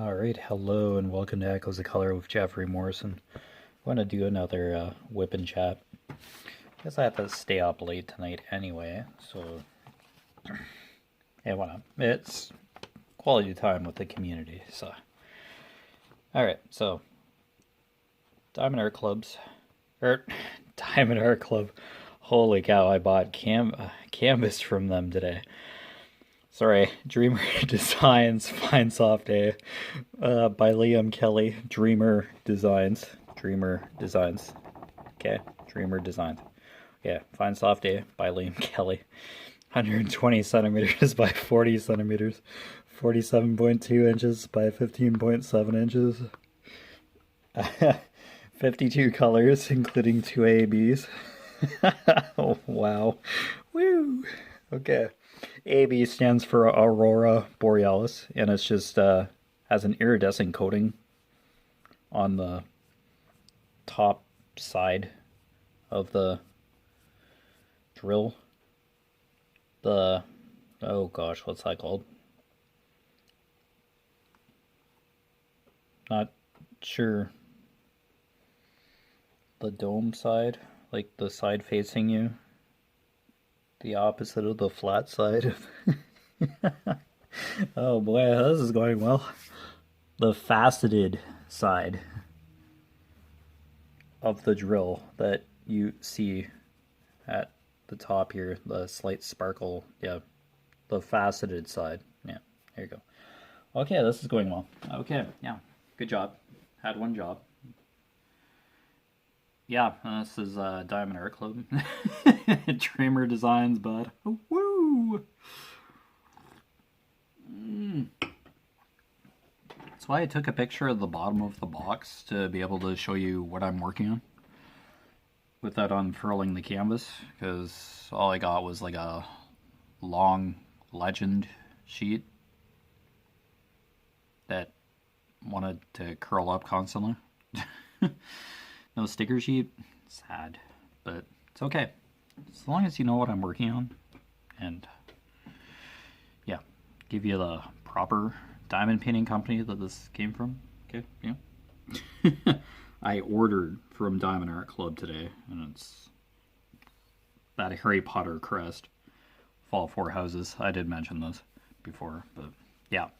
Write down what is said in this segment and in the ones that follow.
Alright, hello and welcome to Echoes of Color with Jefferey Morrison. I want to do another whip and chat. Guess I have to stay up late tonight anyway, so yeah, why not? It's quality time with the community, so. Alright, so Diamond Art Clubs, Diamond Art Club. Holy cow, I bought canvas from them today. Sorry, Dreamer Designs, Fine Soft Day, by Liam Kelly. Dreamer Designs. Okay, Dreamer Designs. Yeah, Fine Soft Day by Liam Kelly. 120 centimeters by 40 centimeters. 47.2 inches by 15.7 inches. 52 colors, including 2 ABs. Oh, wow. Woo! Okay. AB stands for Aurora Borealis, and it's just has an iridescent coating on the top side of the drill. Oh gosh, what's that called? Not sure. The dome side, like the side facing you. The opposite of the flat side. Oh boy, this is going well. The faceted side of the drill that you see at the top here, the slight sparkle. Yeah, the faceted side. Yeah, there you go. Okay, this is going well. Okay, yeah, good job. Had one job. Yeah, this is Diamond Art Club. Dreamer Designs, bud. Oh, woo! That's why I took a picture of the bottom of the box to be able to show you what I'm working on without unfurling the canvas, because all I got was like a long legend sheet that wanted to curl up constantly. No sticker sheet. Sad, but it's okay. As long as you know what I'm working on, and yeah, give you the proper diamond painting company that this came from. Okay, yeah. I ordered from Diamond Art Club today, and it's that Harry Potter crest. Fall Four Houses. I did mention this before, but yeah.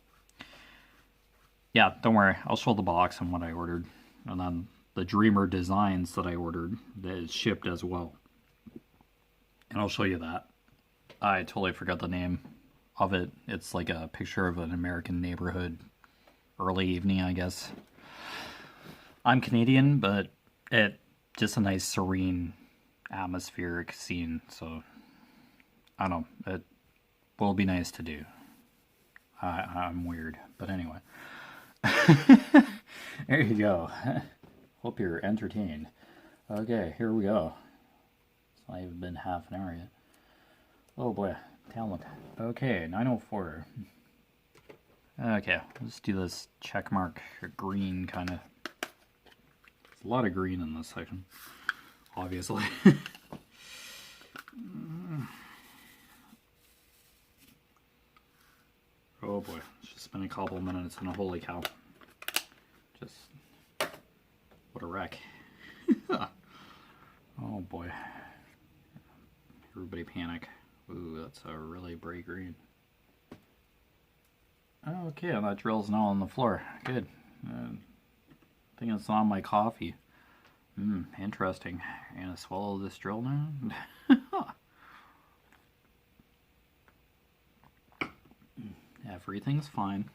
Yeah, don't worry. I'll show the box and what I ordered, and then the Dreamer Designs that I ordered that is shipped as well. And I'll show you that. I totally forgot the name of it. It's like a picture of an American neighborhood. Early evening, I guess. I'm Canadian, but it just a nice serene atmospheric scene. So I don't know. It will be nice to do. I'm weird, but anyway. There you go. Hope you're entertained. Okay, here we go. It's not even been half an hour yet. Oh boy, talent. Okay, 904. Okay, let's do this checkmark green kind of. There's a lot of green in this section, obviously. Oh boy, it's just been a couple minutes and a holy cow. Just, what a wreck. Oh boy. Everybody panic. Ooh, that's a really bright green. Okay, that drill's now on the floor. Good. I think it's on my coffee. Interesting. I'm gonna swallow this drill now? Everything's fine.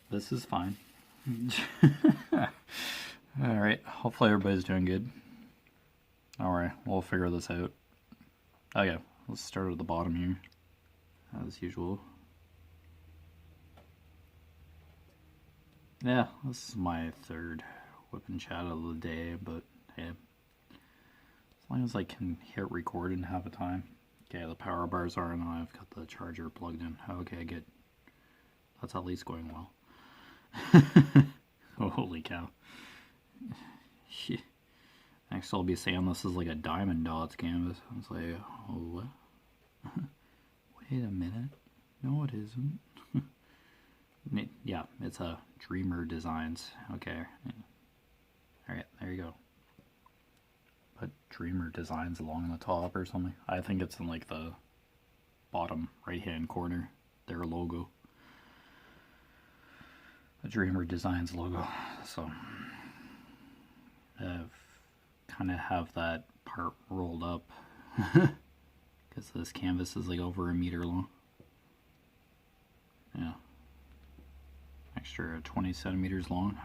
This is fine. Alright, hopefully everybody's doing good. Alright, we'll figure this out. Okay, let's start at the bottom here, as usual. Yeah, this is my third whip and chat of the day, but hey, as long as I can hit record and have a time. Okay, the power bars are on, I've got the charger plugged in. Okay, good. That's at least going well. Oh, holy cow. Next I'll be saying this is like a diamond dots canvas. I was like, oh, what? Wait a minute. No, it isn't. Yeah, it's a Dreamer Designs. Okay. Alright, there you go. Put Dreamer Designs along the top or something. I think it's in like the bottom right hand corner, their logo. The Dreamer Designs logo. So kind of have that part rolled up because this canvas is like over 1 meter long. Yeah, extra 20 centimeters long.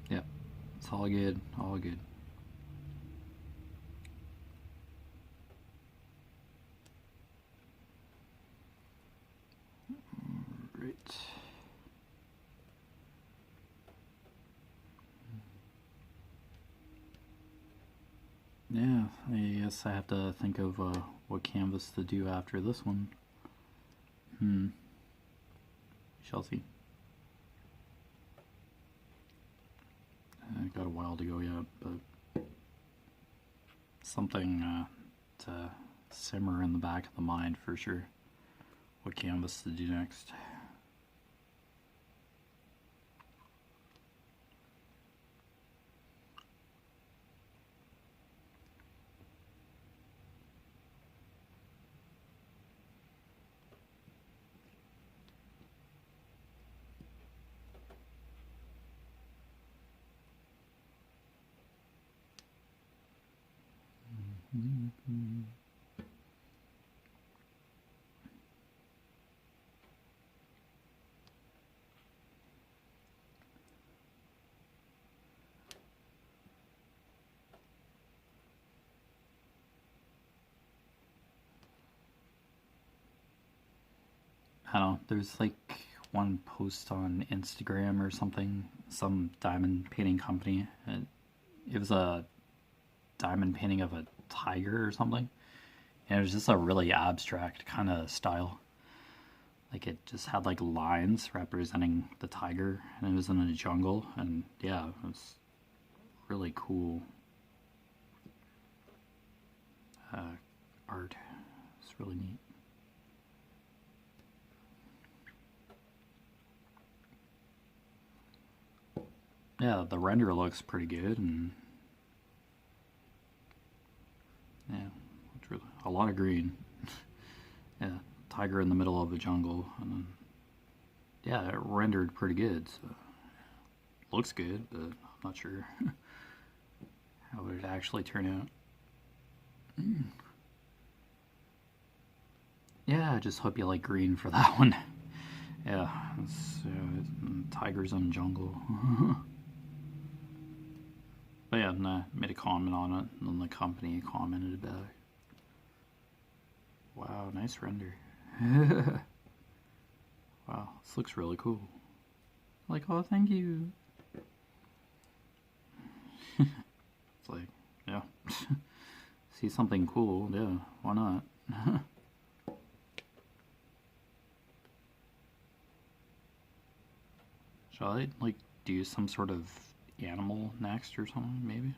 Yep, it's all good, all good. Right. Yeah, I guess I have to think of what canvas to do after this one. Shall see. I got a while to go yet, but something to simmer in the back of the mind for sure. What canvas to do next. I don't know, there's like one post on Instagram or something, some diamond painting company. It was a diamond painting of a tiger or something. And it was just a really abstract kind of style. Like it just had like lines representing the tiger, and it was in a jungle, and yeah, it was really cool art. It's really neat. Yeah, the render looks pretty good, and yeah, it's really a lot of green. Yeah, tiger in the middle of a jungle, and then yeah, it rendered pretty good. So looks good, but I'm not sure how it would actually turn out. Yeah, I just hope you like green for that one. Yeah, tigers in jungle. But yeah, and I made a comment on it, and then the company commented back. Wow, nice render. Wow, this looks really cool. Like, oh, thank you. It's like, yeah. See something cool, yeah, why not? Shall I, like, do some sort of animal next or something, maybe?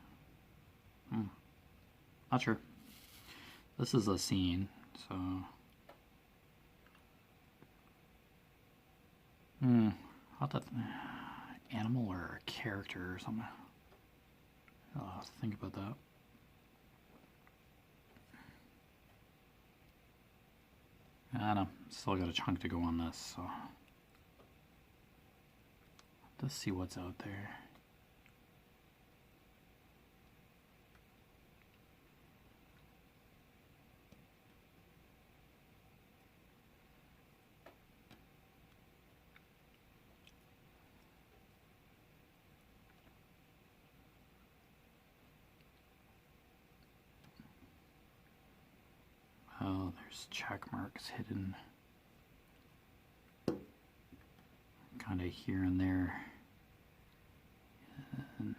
Not sure. This is a scene, so... How that... Animal or a character or something. I'll have to think about that. I don't know. Still got a chunk to go on this, so... Let's see what's out there. Oh, there's check marks hidden kind of here and there in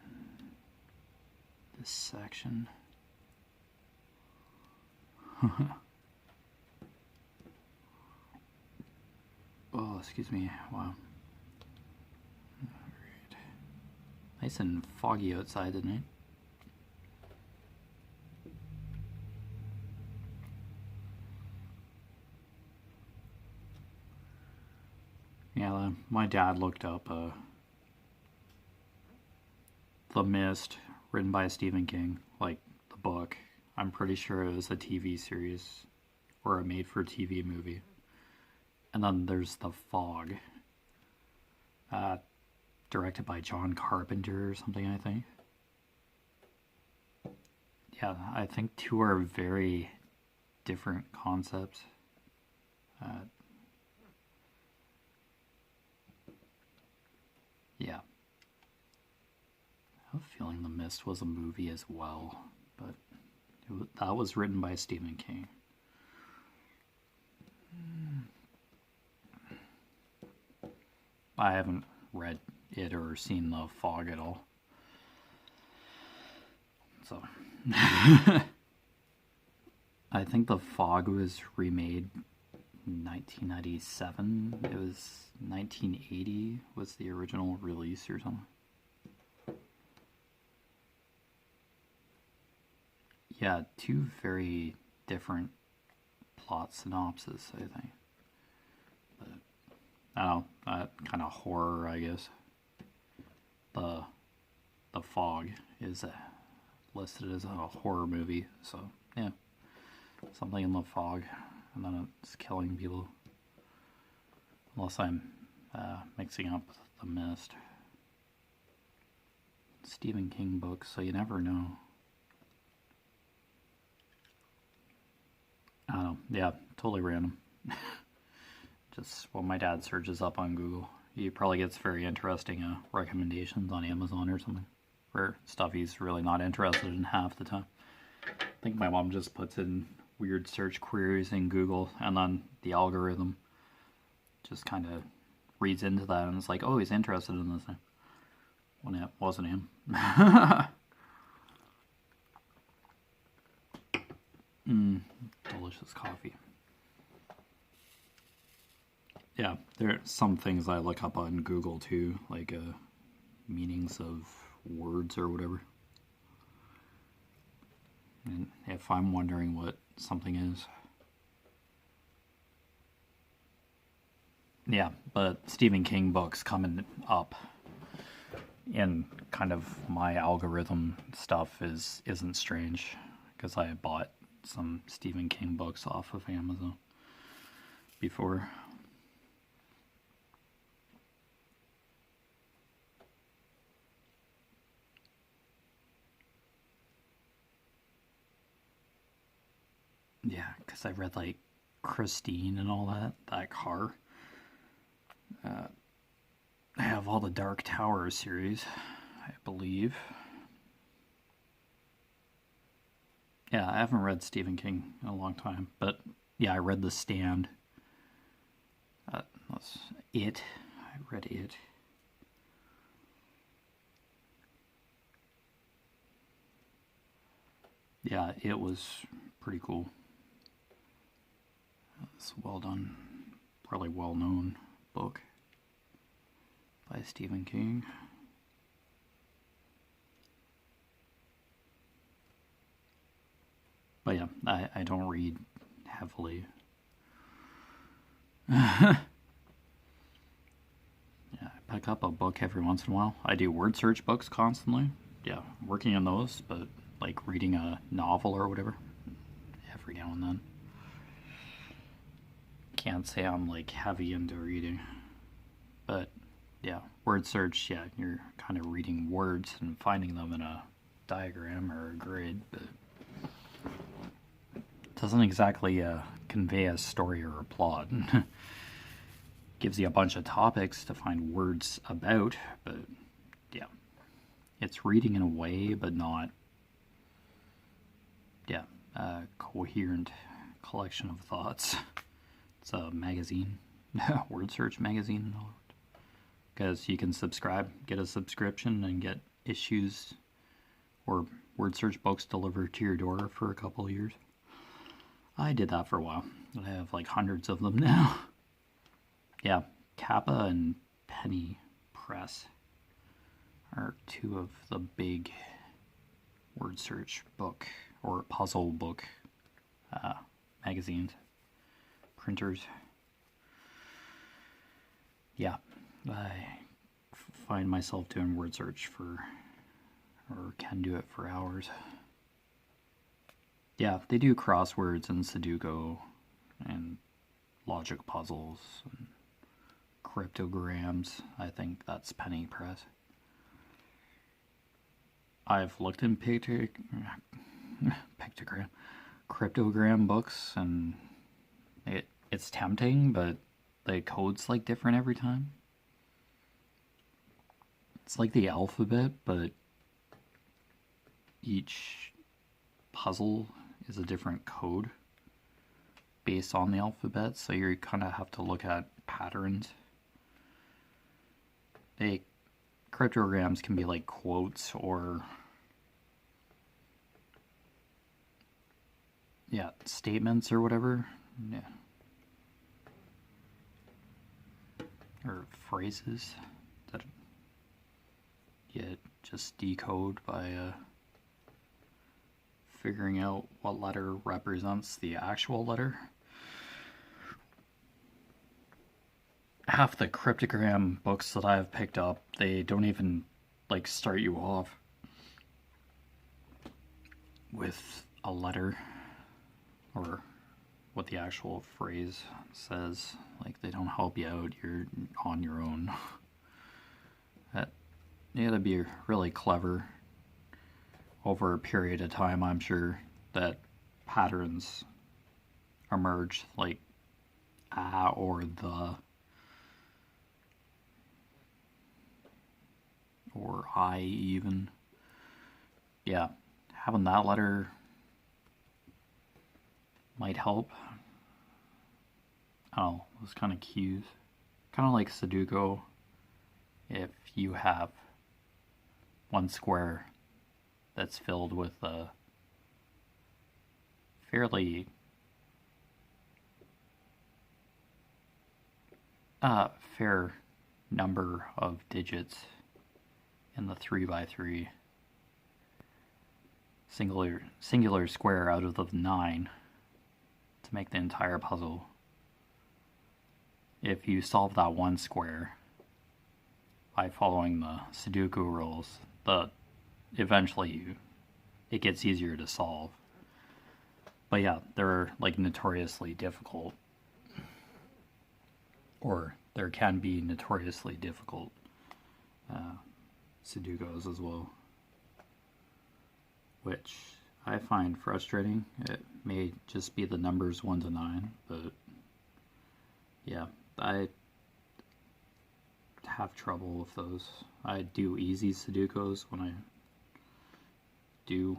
this section. Oh, excuse me. Wow. Alright. Nice and foggy outside, isn't it? my dad looked up The Mist, written by Stephen King, like the book. I'm pretty sure it was a TV series or a made-for-TV movie. And then there's The Fog, directed by John Carpenter or something, I think. Yeah, I think two are very different concepts. Yeah. I have a feeling The Mist was a movie as well, but that was written by Stephen King. I haven't read it or seen The Fog at all. So, I think The Fog was remade in 1997. It was 1980 was the original release or something. Yeah, two very different plot synopses, I think. But I don't know, kind of horror, I guess. The Fog is listed as a horror movie, so yeah, something in the fog, and then it's killing people. Unless I'm mixing up The Mist. Stephen King books, so you never know. I don't know. Yeah, totally random. Just what my dad searches up on Google. He probably gets very interesting recommendations on Amazon or something. For stuff he's really not interested in half the time. I think my mom just puts in weird search queries in Google, and then the algorithm just kind of reads into that, and it's like, oh, he's interested in this thing. When it wasn't him. Delicious coffee. Yeah, there are some things I look up on Google too, like meanings of words or whatever. And if I'm wondering what something is. Yeah, but Stephen King books coming up in kind of my algorithm stuff isn't strange, because I bought some Stephen King books off of Amazon before. Yeah, because I read like Christine and all that car. I have all the Dark Tower series, I believe. Yeah, I haven't read Stephen King in a long time, but yeah, I read The Stand. That's It. I read It. Yeah, it was pretty cool. It's a well done, probably well known book by Stephen King. But yeah, I don't read heavily. Yeah, I pick up a book every once in a while. I do word search books constantly. Yeah, working on those, but like reading a novel or whatever, every now and then. Can't say I'm like heavy into reading, but yeah, word search, yeah, you're kind of reading words and finding them in a diagram or a grid, but it doesn't exactly convey a story or a plot. Gives you a bunch of topics to find words about, but yeah, it's reading in a way, but not, yeah, a coherent collection of thoughts. It's a magazine, word search magazine, because you can get a subscription and get issues or word search books delivered to your door for a couple of years. I did that for a while. I have like hundreds of them now. Yeah, Kappa and Penny Press are two of the big word search book or puzzle book magazines, printers. Yeah, I find myself doing word search or can do it for hours. Yeah, they do crosswords and Sudoku and logic puzzles and cryptograms. I think that's penny press. I've looked in cryptogram books, and it's tempting, but the code's like different every time. It's like the alphabet, but each puzzle is a different code based on the alphabet, so you kind of have to look at patterns. Cryptograms can be like quotes or statements or whatever. Yeah. Or phrases that you just decode by figuring out what letter represents the actual letter. Half the cryptogram books that I've picked up, they don't even like start you off with a letter or what the actual phrase says. Like, they don't help you out, you're on your own. You gotta be really clever over a period of time. I'm sure that patterns emerge, like or the or I even. Yeah, having that letter might help. Oh, those kind of cues. Kind of like Sudoku, if you have one square that's filled with a fairly fair number of digits in the 3x3 singular square out of the 9 to make the entire puzzle. If you solve that one square by following the Sudoku rules, eventually it gets easier to solve. But yeah, they're like notoriously difficult, or there can be notoriously difficult Sudokus as well, which I find frustrating. It may just be the numbers 1 to 9, but yeah, I have trouble with those. I do easy Sudokus when I do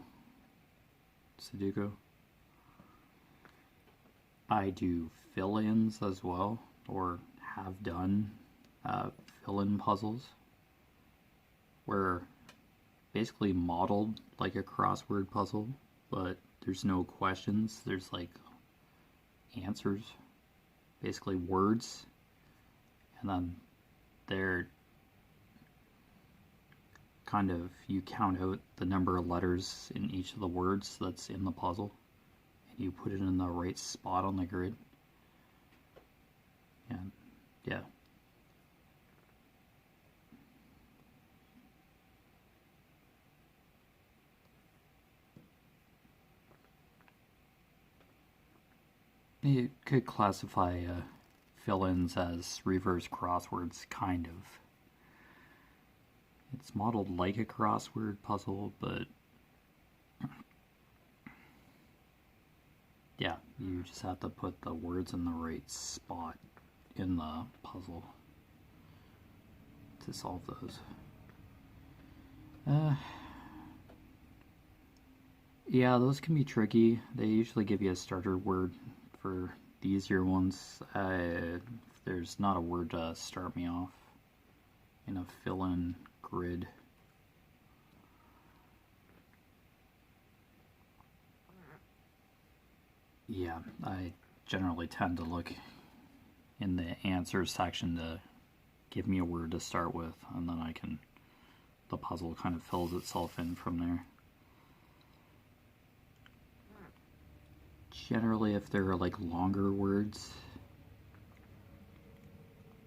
Sudoku. I do fill-ins as well, or have done fill-in puzzles, where basically modeled like a crossword puzzle, but there's no questions, there's like answers, basically words, and then they're kind of, you count out the number of letters in each of the words that's in the puzzle, and you put it in the right spot on the grid. And yeah. You could classify fill-ins as reverse crosswords, kind of. It's modeled like a crossword puzzle, but yeah, you just have to put the words in the right spot in the puzzle to solve those. Yeah, those can be tricky. They usually give you a starter word for the easier ones. There's not a word to start me off in a fill-in grid. Yeah, I generally tend to look in the answers section to give me a word to start with, and then the puzzle kind of fills itself in from there. Generally, if they're like longer words,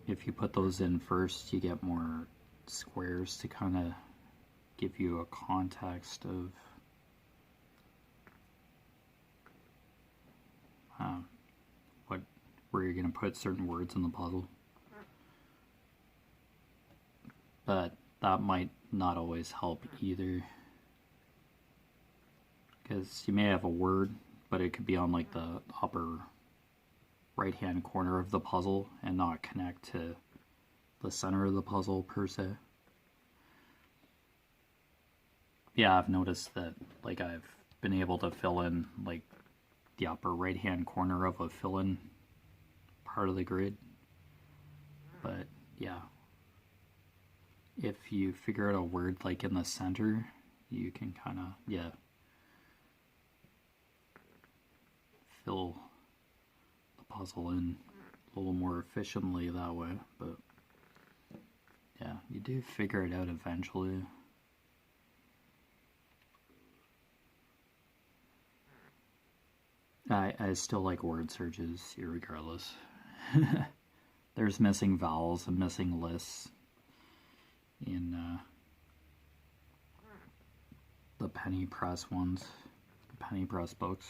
if you put those in first, you get more squares to kind of give you a context of where you're going to put certain words in the puzzle. But that might not always help either, because you may have a word, but it could be on like the upper right hand corner of the puzzle and not connect to the center of the puzzle per se. Yeah, I've noticed that like I've been able to fill in like the upper right hand corner of a fill-in part of the grid, but yeah, if you figure out a word like in the center, you can kind of, yeah, fill the puzzle in a little more efficiently that way. But yeah, you do figure it out eventually. I still like word searches irregardless. There's missing vowels and missing lists in the penny press ones, the penny press books.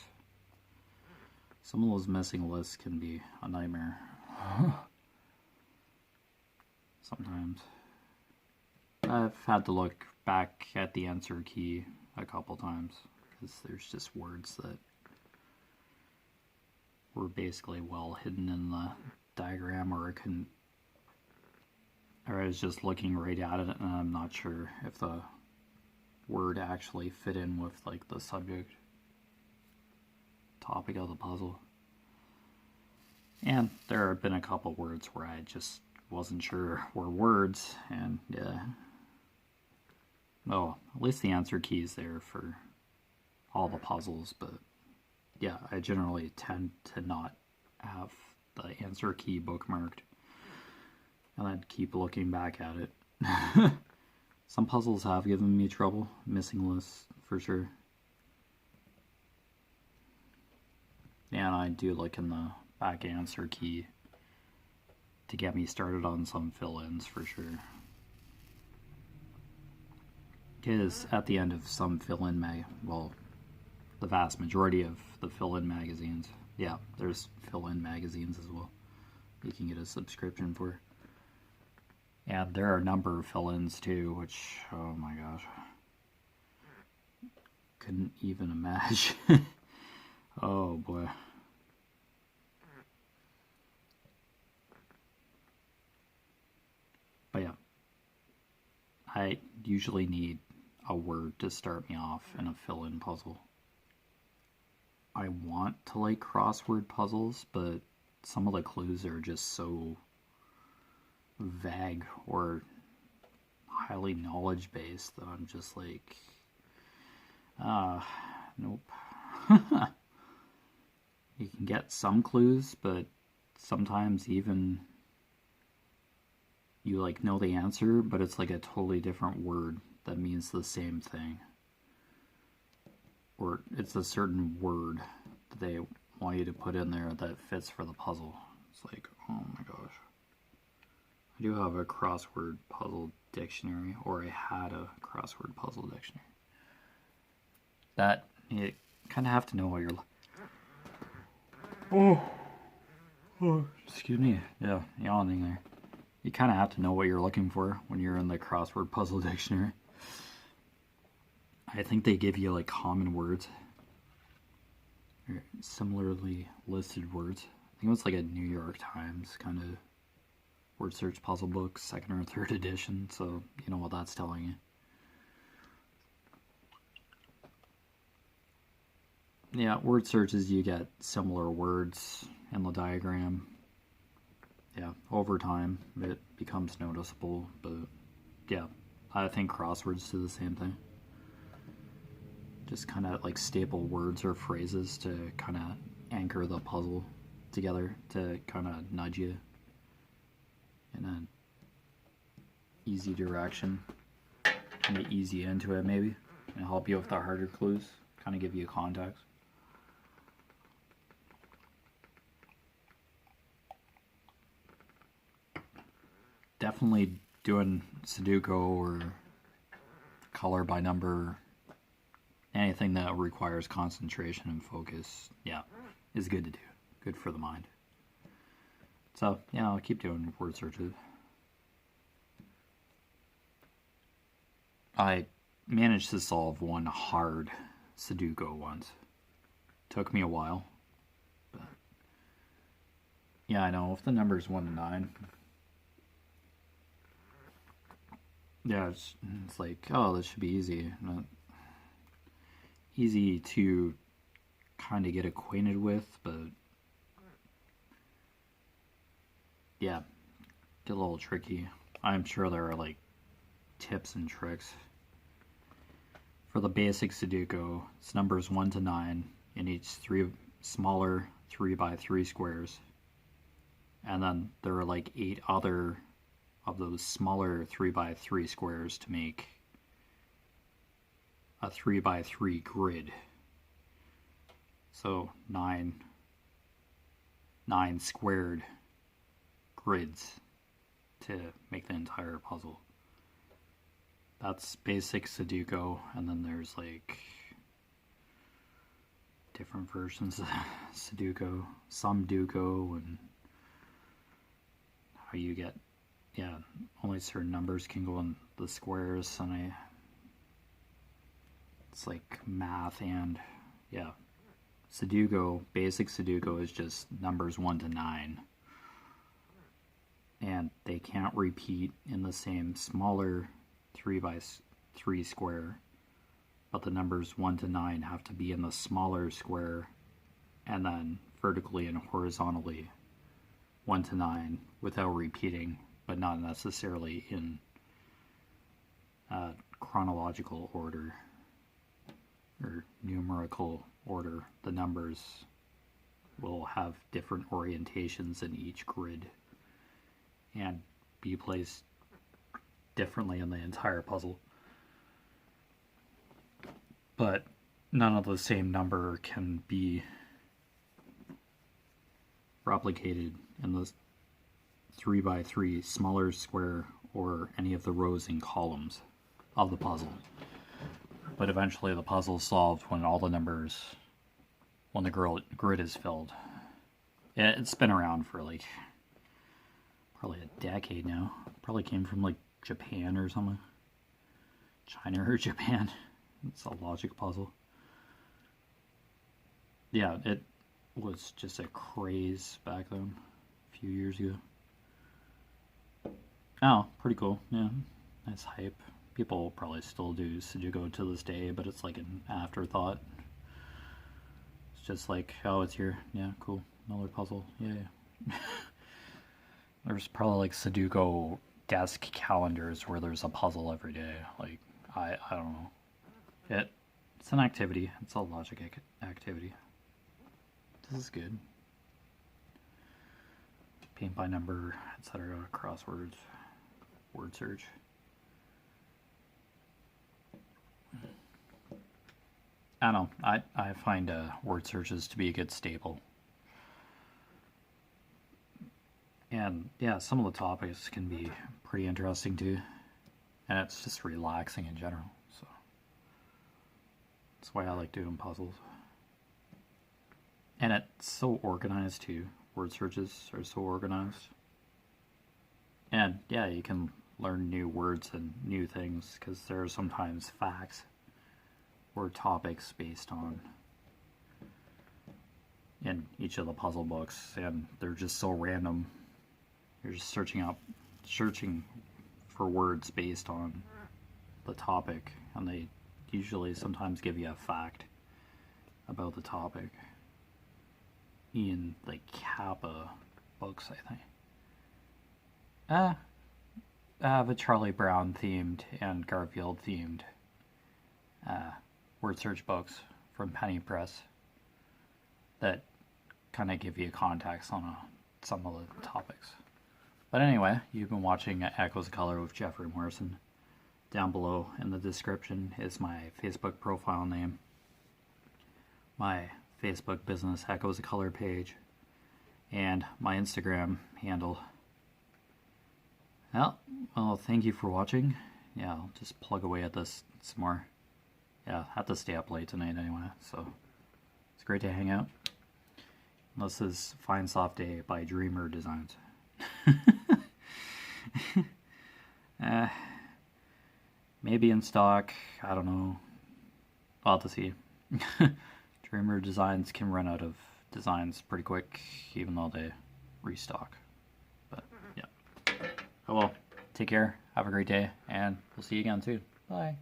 Some of those missing lists can be a nightmare. Sometimes. I've had to look back at the answer key a couple times because there's just words that were basically well hidden in the diagram, or I was just looking right at it and I'm not sure if the word actually fit in with like the subject topic of the puzzle. And there have been a couple words where I just wasn't sure were words, and yeah. Oh, at least the answer key is there for all the puzzles, but yeah, I generally tend to not have the answer key bookmarked, and I'd keep looking back at it. Some puzzles have given me trouble, missing lists for sure. And I do look in the back answer key to get me started on some fill-ins for sure. Because at the end of some fill-in the vast majority of the fill-in magazines, yeah, there's fill-in magazines as well, you can get a subscription for. And there are a number of fill-ins too, which, oh my gosh, couldn't even imagine. Oh boy. But yeah, I usually need a word to start me off in a fill-in puzzle. I want to like crossword puzzles, but some of the clues are just so vague or highly knowledge based that I'm just like, nope. You can get some clues, but sometimes even you like know the answer, but it's like a totally different word that means the same thing. Or it's a certain word that they want you to put in there that fits for the puzzle. It's like, oh my gosh. I do have a crossword puzzle dictionary, or I had a crossword puzzle dictionary. That, you kind of have to know what you're... Oh, excuse me. Yeah, yawning there. You kind of have to know what you're looking for when you're in the crossword puzzle dictionary. I think they give you like common words, or similarly listed words. I think it was like a New York Times kind of word search puzzle book, 2nd or 3rd edition, so you know what that's telling you. Yeah, word searches, you get similar words in the diagram. Yeah, over time it becomes noticeable, but yeah, I think crosswords do the same thing. Just kind of like staple words or phrases to kind of anchor the puzzle together, to kind of nudge you in an easy direction, kind of ease you into it maybe, and help you with the harder clues, kind of give you context. definitely doing Sudoku or color by number, anything that requires concentration and focus, yeah, is good to do. Good for the mind. So, yeah, I'll keep doing word searches. I managed to solve one hard Sudoku once. Took me a while. But yeah, I know. If the number is 1 to 9, yeah, it's like, oh, this should be easy. Not easy to kind of get acquainted with, but yeah, get a little tricky. I'm sure there are like tips and tricks. For the basic Sudoku, it's numbers 1 to 9 in each smaller 3 by 3 squares. And then there are like 8 other of those smaller 3 by 3 squares to make a 3 by 3 grid. So 9 squared grids to make the entire puzzle. That's basic Sudoku, and then there's like different versions of Sudoku, Sumdoku, and how you get, yeah, only certain numbers can go in the squares, and it's like math and, yeah, Sudoku, basic Sudoku is just numbers 1 to 9. And they can't repeat in the same smaller 3 by 3 square, but the numbers 1 to 9 have to be in the smaller square, and then vertically and horizontally 1 to 9 without repeating, but not necessarily in chronological order or numerical order. The numbers will have different orientations in each grid and be placed differently in the entire puzzle. But none of the same number can be replicated in the 3 by 3 smaller square or any of the rows and columns of the puzzle. But eventually the puzzle is solved when all the numbers, when the grid is filled. It's been around for like probably a decade now. Probably came from like Japan or something. China or Japan. It's a logic puzzle. Yeah, it was just a craze back then, a few years ago. Oh, pretty cool. Yeah, nice hype. People probably still do Sudoku to this day, but it's like an afterthought. It's just like, oh, it's here. Yeah, cool. Another puzzle. Yeah. There's probably like Sudoku desk calendars where there's a puzzle every day. Like, I don't know. It's an activity. It's a logic activity. This is good. Paint by number, etc. Crosswords, word search. I don't know. I find word searches to be a good staple. And yeah, some of the topics can be pretty interesting too. And it's just relaxing in general. So that's why I like doing puzzles. And it's so organized too. Word searches are so organized. And yeah, you can learn new words and new things because there are sometimes facts or topics based on in each of the puzzle books, and they're just so random. You're just searching for words based on the topic, and they usually sometimes give you a fact about the topic in the Kappa books, I think. I have a Charlie Brown themed and Garfield themed word search books from Penny Press that kind of give you context on some of the topics. But anyway, you've been watching Echoes of Color with Jeffery Morrison. Down below in the description is my Facebook profile name, my Facebook business Echoes of Color page, and my Instagram handle. Well, thank you for watching. Yeah, I'll just plug away at this some more. Yeah, I have to stay up late tonight anyway, so it's great to hang out. This is Fine Soft Day by Dreamer Designs. Maybe in stock, I don't know. I'll have to see. Dreamer Designs can run out of designs pretty quick, even though they restock. But yeah. Oh well, take care, have a great day, and we'll see you again soon. Bye.